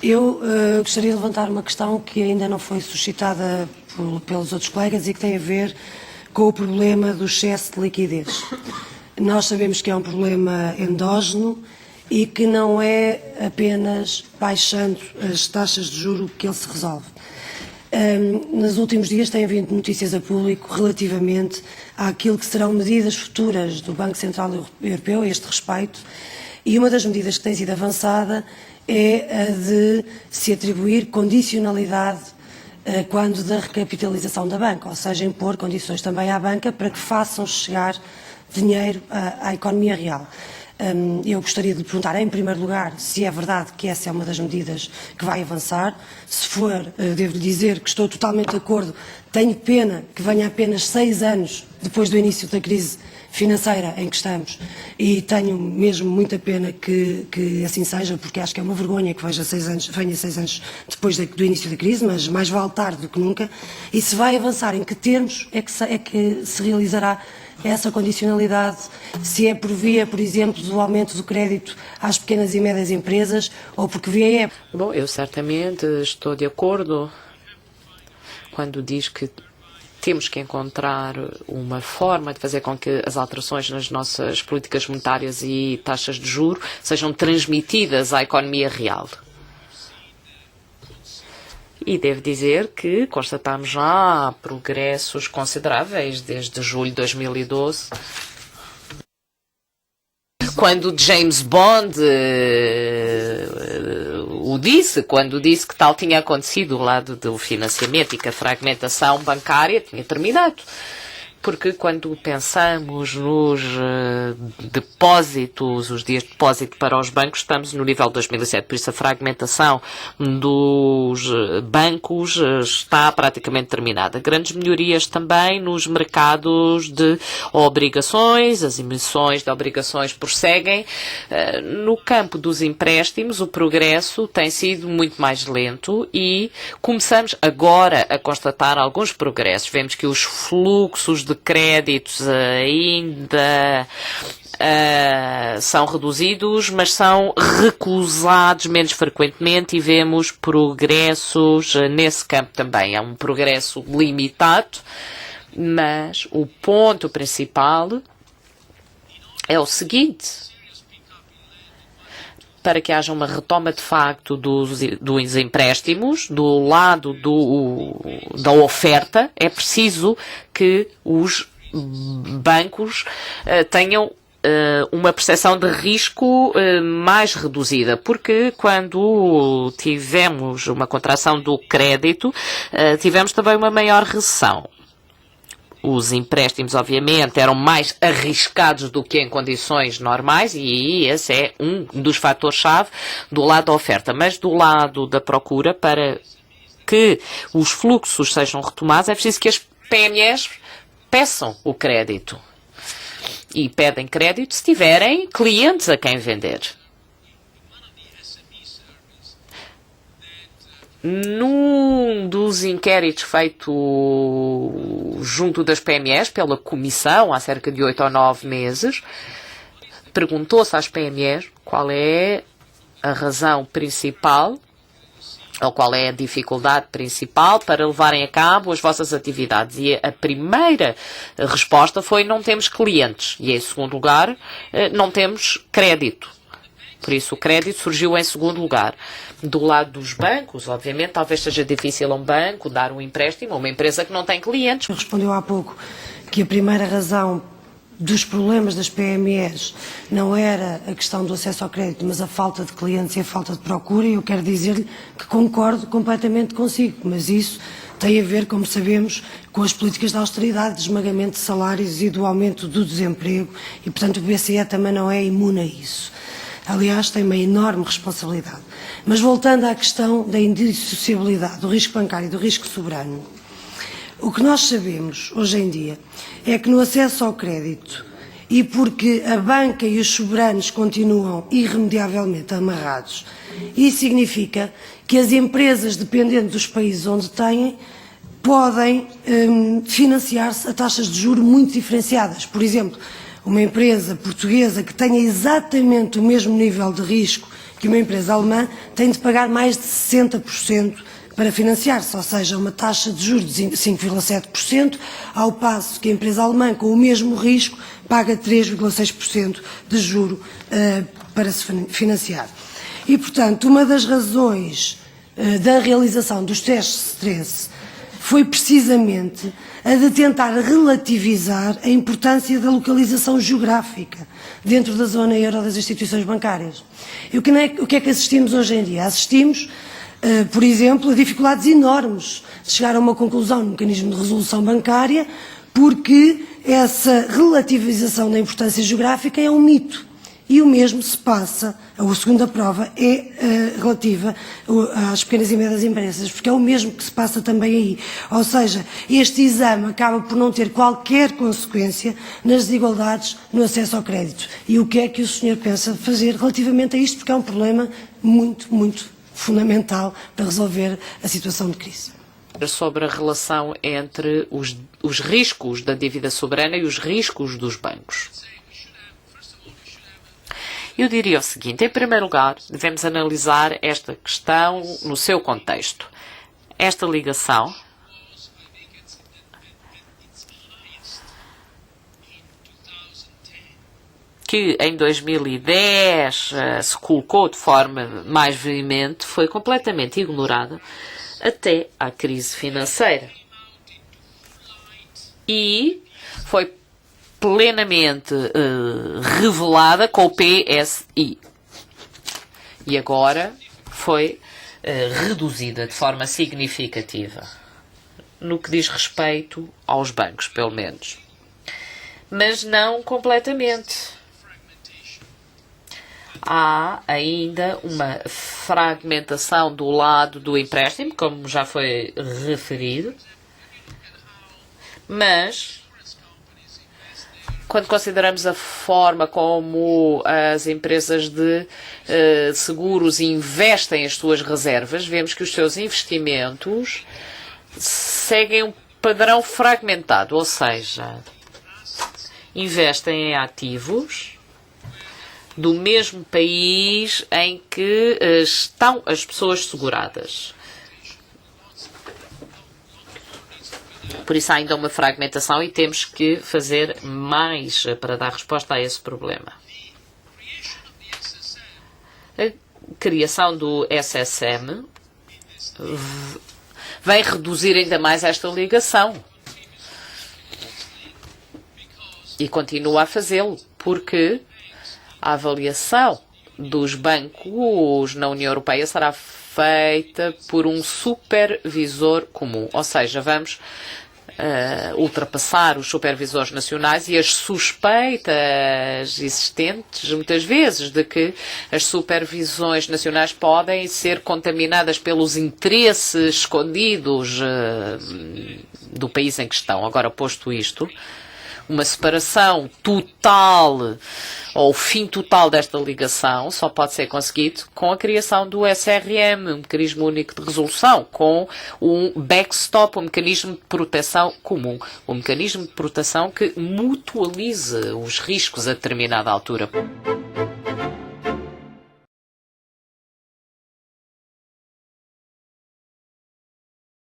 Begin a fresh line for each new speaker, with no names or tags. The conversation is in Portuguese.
Eu gostaria de levantar uma questão que ainda não foi suscitada pelos outros colegas e que tem a ver com o problema do excesso de liquidez. Nós sabemos que é um problema endógeno e que não é apenas baixando as taxas de juros que ele se resolve. Nos últimos dias têm vindo notícias a público relativamente àquilo que serão medidas futuras do Banco Central Europeu a este respeito, e uma das medidas que tem sido avançada é a de se atribuir condicionalidade quando da recapitalização da banca, ou seja, impor condições também à banca para que façam chegar dinheiro à economia real. Eu gostaria de lhe perguntar, em primeiro lugar, se é verdade que essa é uma das medidas que vai avançar. Se for, devo-lhe dizer que estou totalmente de acordo. Tenho pena que venha apenas 6 anos depois do início da crise financeira em que estamos, e tenho mesmo muita pena que assim seja, porque acho que é uma vergonha que venha 6 anos depois do início da crise, mas mais vale tarde do que nunca. E se vai avançar, em que termos é que se realizará essa condicionalidade, se é por via, por exemplo, do aumento do crédito às pequenas e médias empresas, ou porque via é...
Bom, eu certamente estou de acordo quando diz que temos que encontrar uma forma de fazer com que as alterações nas nossas políticas monetárias e taxas de juros sejam transmitidas à economia real. E devo dizer que constatamos já progressos consideráveis desde julho de 2012, quando James Bond o disse, quando disse que tal tinha acontecido do lado do financiamento e que a fragmentação bancária tinha terminado. Porque quando pensamos nos depósitos, os dias de depósito para os bancos, estamos no nível de 2007. Por isso a fragmentação dos bancos está praticamente terminada. Grandes melhorias também nos mercados de obrigações, as emissões de obrigações prosseguem. No campo dos empréstimos, o progresso tem sido muito mais lento e começamos agora a constatar alguns progressos. Vemos que os fluxos de créditos ainda são reduzidos, mas são recusados menos frequentemente, e vemos progressos nesse campo também. É um progresso limitado, mas o ponto principal é o seguinte: para que haja uma retoma de facto dos empréstimos, do lado da oferta, é preciso que os bancos tenham uma percepção de risco mais reduzida, porque quando tivemos uma contração do crédito, tivemos também uma maior recessão. Os empréstimos, obviamente, eram mais arriscados do que em condições normais, e esse é um dos fatores-chave do lado da oferta. Mas do lado da procura, para que os fluxos sejam retomados, é preciso que as PMEs peçam o crédito. E pedem crédito se tiverem clientes a quem vender. Num dos inquéritos feito junto das PMEs pela Comissão há cerca de 8 ou 9 meses, perguntou-se às PMEs qual é a razão principal ou qual é a dificuldade principal para levarem a cabo as vossas atividades. E a primeira resposta foi: não temos clientes. E em segundo lugar, não temos crédito. Por isso o crédito surgiu em segundo lugar. Do lado dos bancos, obviamente, talvez seja difícil a um banco dar um empréstimo a uma empresa que não tem clientes.
Respondeu há pouco que a primeira razão dos problemas das PMEs não era a questão do acesso ao crédito, mas a falta de clientes e a falta de procura, e eu quero dizer-lhe que concordo completamente consigo, mas isso tem a ver, como sabemos, com as políticas de austeridade, de esmagamento de salários e do aumento do desemprego, e portanto o BCE também não é imune a isso. Aliás, tem uma enorme responsabilidade. Mas voltando à questão da indissociabilidade do risco bancário e do risco soberano, o que nós sabemos hoje em dia é que no acesso ao crédito, e porque a banca e os soberanos continuam irremediavelmente amarrados, isso significa que as empresas, dependendo dos países onde têm, podem financiar-se a taxas de juros muito diferenciadas. Por exemplo, uma empresa portuguesa que tenha exatamente o mesmo nível de risco que uma empresa alemã tem de pagar mais de 60% para financiar-se, ou seja, uma taxa de juros de 5,7%, ao passo que a empresa alemã, com o mesmo risco, paga 3,6% de juro para se financiar. E, portanto, uma das razões da realização dos testes de stress foi precisamente a de tentar relativizar a importância da localização geográfica dentro da zona euro das instituições bancárias. E o que é que assistimos hoje em dia? Assistimos, por exemplo, a dificuldades enormes de chegar a uma conclusão no mecanismo de resolução bancária, porque essa relativização da importância geográfica é um mito. E o mesmo se passa, a segunda prova é relativa às pequenas e médias empresas, porque é o mesmo que se passa também aí. Ou seja, este exame acaba por não ter qualquer consequência nas desigualdades no acesso ao crédito. E o que é que o senhor pensa fazer relativamente a isto, porque é um problema muito, muito fundamental para resolver a situação de crise.
Sobre a relação entre os riscos da dívida soberana e os riscos dos bancos. Eu diria o seguinte: em primeiro lugar, devemos analisar esta questão no seu contexto. Esta ligação que em 2010 se colocou de forma mais veemente foi completamente ignorada até à crise financeira. E foi plenamente revelada com o PSI. E agora foi reduzida de forma significativa, no que diz respeito aos bancos, pelo menos. Mas não completamente. Há ainda uma fragmentação do lado do empréstimo, como já foi referido, mas quando consideramos a forma como as empresas de seguros investem as suas reservas, vemos que os seus investimentos seguem um padrão fragmentado, ou seja, investem em ativos do mesmo país em que estão as pessoas seguradas. Por isso há ainda uma fragmentação e temos que fazer mais para dar resposta a esse problema. A criação do SSM vem reduzir ainda mais esta ligação. E continua a fazê-lo, porque a avaliação dos bancos na União Europeia será feita por um supervisor comum. Ou seja, vamos ultrapassar os supervisores nacionais e as suspeitas existentes, muitas vezes, de que as supervisões nacionais podem ser contaminadas pelos interesses escondidos do país em questão. Agora, posto isto, uma separação total ou o fim total desta ligação só pode ser conseguido com a criação do SRM, um mecanismo único de resolução, com um backstop, um mecanismo de proteção comum, um mecanismo de proteção que mutualize os riscos a determinada altura.